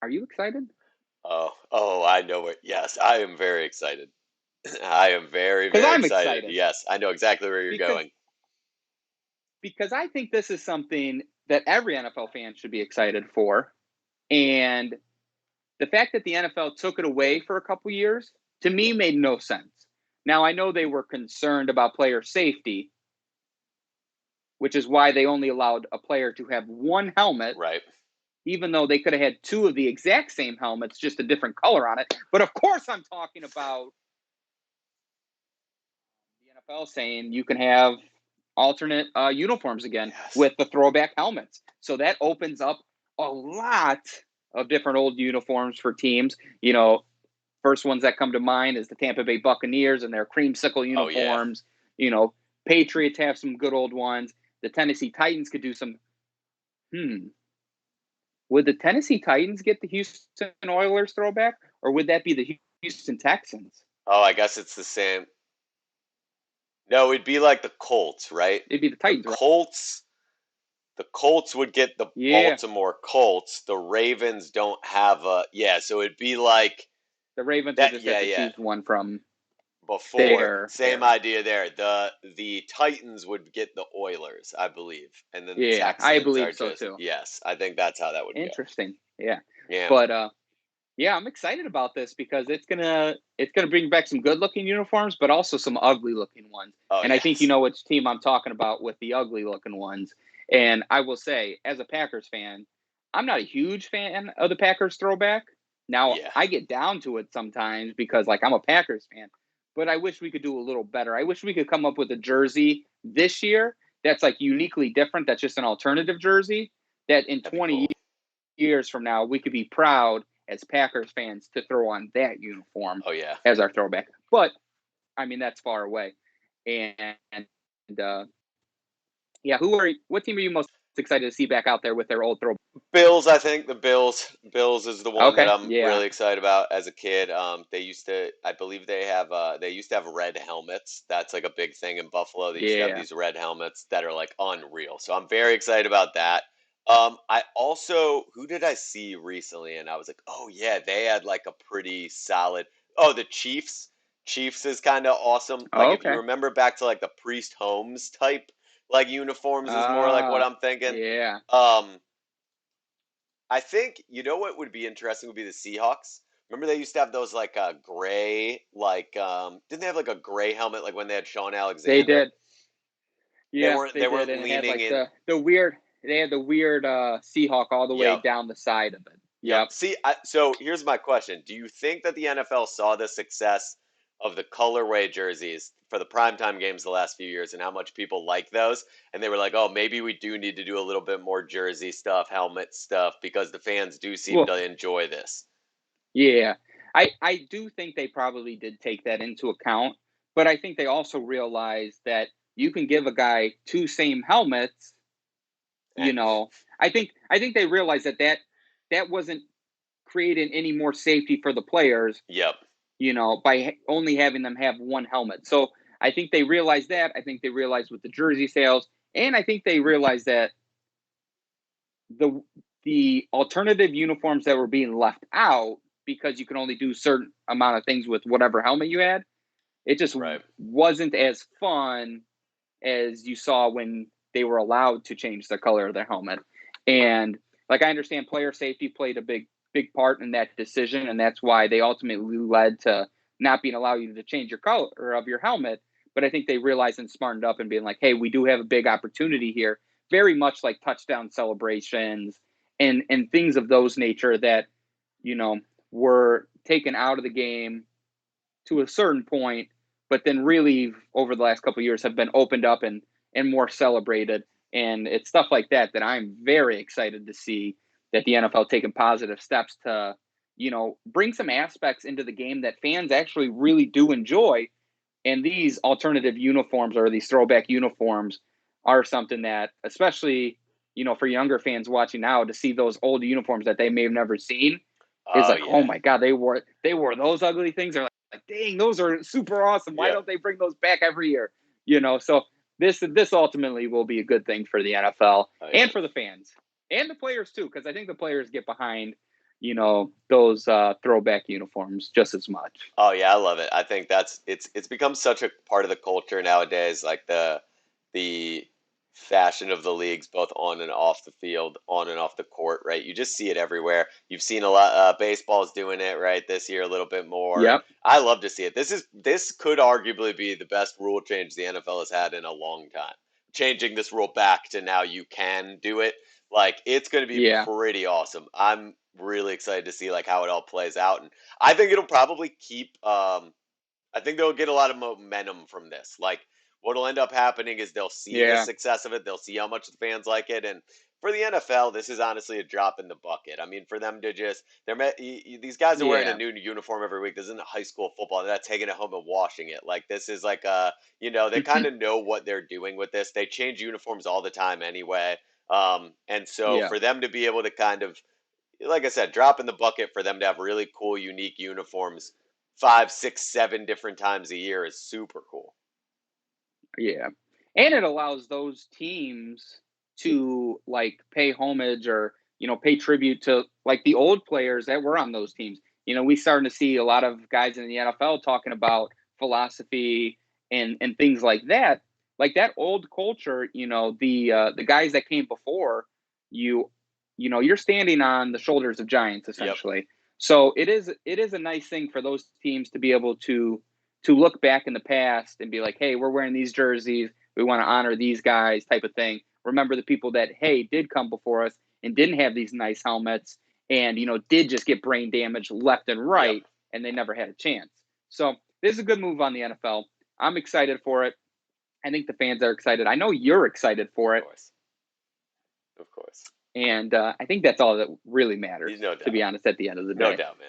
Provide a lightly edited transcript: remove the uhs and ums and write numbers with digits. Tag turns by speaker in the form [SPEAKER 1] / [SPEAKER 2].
[SPEAKER 1] Are you excited?
[SPEAKER 2] Oh, I know it. Yes, I am very excited. I am very,
[SPEAKER 1] Because
[SPEAKER 2] very
[SPEAKER 1] I'm
[SPEAKER 2] excited.
[SPEAKER 1] excited
[SPEAKER 2] Yes, I know exactly where you're
[SPEAKER 1] because
[SPEAKER 2] going.
[SPEAKER 1] because I think this is something that every NFL fan should be excited for. And the fact that the NFL took it away for a couple years to me
[SPEAKER 2] Yeah,
[SPEAKER 1] made no sense. Now I know they were concerned about player safety, which is why they only allowed a player to have one helmet,
[SPEAKER 2] right.
[SPEAKER 1] even though they could have had two of the exact same helmets, just a different color on it. But of course, I'm talking about the NFL saying you can have alternate uniforms again
[SPEAKER 2] Yes.
[SPEAKER 1] with the throwback helmets. So that opens up a lot of different old uniforms for teams. First ones that come to mind is the Tampa Bay Buccaneers and their creamsicle
[SPEAKER 2] Oh yeah.
[SPEAKER 1] uniforms. You know, Patriots have some good old ones. The Tennessee Titans could do some. Hmm. Would the Tennessee Titans get the Houston Oilers throwback, or would that be the Houston Texans?
[SPEAKER 2] Oh, I guess it's the same. No, it'd be like the Colts, right?
[SPEAKER 1] It'd be the
[SPEAKER 2] The
[SPEAKER 1] Titans, right?
[SPEAKER 2] Colts. The Colts would get the
[SPEAKER 1] Yeah,
[SPEAKER 2] Baltimore Colts. The Ravens don't have a yeah, so it'd be like
[SPEAKER 1] the Ravens would
[SPEAKER 2] that.
[SPEAKER 1] just have
[SPEAKER 2] Yeah,
[SPEAKER 1] to
[SPEAKER 2] yeah.
[SPEAKER 1] choose one from
[SPEAKER 2] Before,
[SPEAKER 1] their
[SPEAKER 2] same
[SPEAKER 1] era.
[SPEAKER 2] idea there. The Titans would get the Oilers, I believe, and then the
[SPEAKER 1] Yeah, I
[SPEAKER 2] Texans are
[SPEAKER 1] believe so
[SPEAKER 2] just
[SPEAKER 1] too.
[SPEAKER 2] yes. I think that's how that would go.
[SPEAKER 1] Interesting. Yeah,
[SPEAKER 2] Yeah.
[SPEAKER 1] but yeah, I'm excited about this because it's gonna bring back some good looking uniforms, but also some ugly looking ones.
[SPEAKER 2] Oh
[SPEAKER 1] And I think you
[SPEAKER 2] yes.
[SPEAKER 1] know which team I'm talking about with the ugly looking ones. And I will say, as a Packers fan, I'm not a huge fan of the Packers throwback. Now
[SPEAKER 2] Yeah.
[SPEAKER 1] I get down to it sometimes because like I'm a Packers fan, but I wish we could do a little better. I wish we could come up with a jersey this year that's like uniquely different. That's just an alternative jersey that in
[SPEAKER 2] That'd be
[SPEAKER 1] 20
[SPEAKER 2] cool.
[SPEAKER 1] years from now, we could be proud as Packers fans to throw on that uniform
[SPEAKER 2] Oh yeah.
[SPEAKER 1] as our throwback. But I mean, that's far away. And yeah, what team are you most excited to see back out there with their old throwback?
[SPEAKER 2] Bills, I think the Bills. Bills is the one that
[SPEAKER 1] Okay,
[SPEAKER 2] I'm
[SPEAKER 1] yeah,
[SPEAKER 2] really excited about as a kid. They used to, I believe they used to have red helmets. That's like a big thing in Buffalo. They used to have
[SPEAKER 1] yeah.
[SPEAKER 2] these red helmets that are like unreal. So I'm very excited about that. I also, who did I see recently? And I was like, oh yeah, they had like a pretty solid. Oh, the Chiefs. Chiefs is kind of awesome. Like if you
[SPEAKER 1] Okay.
[SPEAKER 2] remember back to like the Priest Holmes type like uniforms is more like what
[SPEAKER 1] Ah,
[SPEAKER 2] I'm thinking.
[SPEAKER 1] yeah.
[SPEAKER 2] Um, I think you know what would be interesting would be the Seahawks. Remember they used to have those like gray didn't they have like a gray helmet like when they had Sean
[SPEAKER 1] They
[SPEAKER 2] Alexander?
[SPEAKER 1] did. Yeah,
[SPEAKER 2] They
[SPEAKER 1] they
[SPEAKER 2] were
[SPEAKER 1] did, and it had
[SPEAKER 2] leaning
[SPEAKER 1] like
[SPEAKER 2] in.
[SPEAKER 1] the weird. They had the weird Seahawk all the way
[SPEAKER 2] Yep.
[SPEAKER 1] down the side of it.
[SPEAKER 2] Yep.
[SPEAKER 1] Yep.
[SPEAKER 2] See, so here's my question. Do you think that the NFL saw the success of the colorway jerseys for the primetime games the last few years and how much people like those? And they were like, oh, maybe we do need to do a little bit more jersey stuff, helmet stuff, because the fans do seem
[SPEAKER 1] Well,
[SPEAKER 2] to enjoy this.
[SPEAKER 1] yeah. I do think they probably did take that into account, but I think they also realized that you can give a guy two same helmets, you
[SPEAKER 2] And
[SPEAKER 1] know. I think they realized that wasn't creating any more safety for the players,
[SPEAKER 2] yep.
[SPEAKER 1] by only having them have one helmet. So I think they realized that. I think they realized with the jersey sales, and I think they realized that the the alternative uniforms that were being left out because you can only do certain amount of things with whatever helmet you had, it just
[SPEAKER 2] Right.
[SPEAKER 1] wasn't as fun as you saw when they were allowed to change the color of their helmet. And like I understand player safety played a big part in that decision, and that's why they ultimately led to not being allowed you to change your color of your helmet. But I think they realized and smartened up and being like, hey, we do have a big opportunity here, very much like touchdown celebrations and things of those nature that, you know, were taken out of the game to a certain point, but then really over the last couple of years have been opened up and more celebrated. And it's stuff like that I'm very excited to see that the NFL taking positive steps to, bring some aspects into the game that fans actually really do enjoy. And these alternative uniforms or these throwback uniforms are something that, especially, for younger fans watching now, to see those old uniforms that they may have never seen is
[SPEAKER 2] Oh
[SPEAKER 1] like, oh
[SPEAKER 2] yeah.
[SPEAKER 1] my God, they wore those ugly things. They're like, dang, those are super awesome. Why
[SPEAKER 2] Yep.
[SPEAKER 1] don't they bring those back every year? So this ultimately will be a good thing for the NFL
[SPEAKER 2] Oh
[SPEAKER 1] and
[SPEAKER 2] yeah.
[SPEAKER 1] for the fans and the players too, because I think the players get behind, those throwback uniforms just as much.
[SPEAKER 2] Oh yeah, I love it. I think it's become such a part of the culture nowadays, like the fashion of the leagues, both on and off the field, on and off the court, right? You just see it everywhere. You've seen a lot. Baseball's doing it right this year a little bit more, and
[SPEAKER 1] Yep.
[SPEAKER 2] I love to see it. This could arguably be the best rule change the NFL has had in a long time. Changing this rule back to now you can do it, like it's going to be
[SPEAKER 1] Yeah.
[SPEAKER 2] pretty awesome. I'm really excited to see like how it all plays out, and I think it'll probably keep. I think they'll get a lot of momentum from this. Like, what'll end up happening is they'll see the
[SPEAKER 1] Yeah.
[SPEAKER 2] success of it. They'll see how much the fans like it, and for the NFL, this is honestly a drop in the bucket. I mean, for them to just these guys are wearing a
[SPEAKER 1] Yeah.
[SPEAKER 2] new uniform every week. This isn't high school football. They're not taking it home and washing it. Like this is like they kind of know what they're doing with this. They change uniforms all the time anyway. And so
[SPEAKER 1] Yeah.
[SPEAKER 2] for them to be able to kind of like I said, drop in the bucket for them to have really cool, unique uniforms 5, 6, 7 different times a year is super cool.
[SPEAKER 1] Yeah. And it allows those teams to like pay homage or, pay tribute to like the old players that were on those teams. We starting to see a lot of guys in the NFL talking about philosophy and things like that. Like that old culture, the guys that came before you, you're standing on the shoulders of giants
[SPEAKER 2] Yep.
[SPEAKER 1] essentially. So it is a nice thing for those teams to be able to look back in the past and be like, hey, we're wearing these jerseys. We want to honor these guys, type of thing. Remember the people that, hey, did come before us and didn't have these nice helmets and, did just get brain damage left and
[SPEAKER 2] Yep.
[SPEAKER 1] right and they never had a chance. So this is a good move on the NFL. I'm excited for it. I think the fans are excited. I know you're excited for
[SPEAKER 2] Of
[SPEAKER 1] it.
[SPEAKER 2] course. Of course.
[SPEAKER 1] And I think that's all that really matters,
[SPEAKER 2] No
[SPEAKER 1] to be
[SPEAKER 2] doubt.
[SPEAKER 1] honest, at the end of the
[SPEAKER 2] No
[SPEAKER 1] day.
[SPEAKER 2] doubt, man.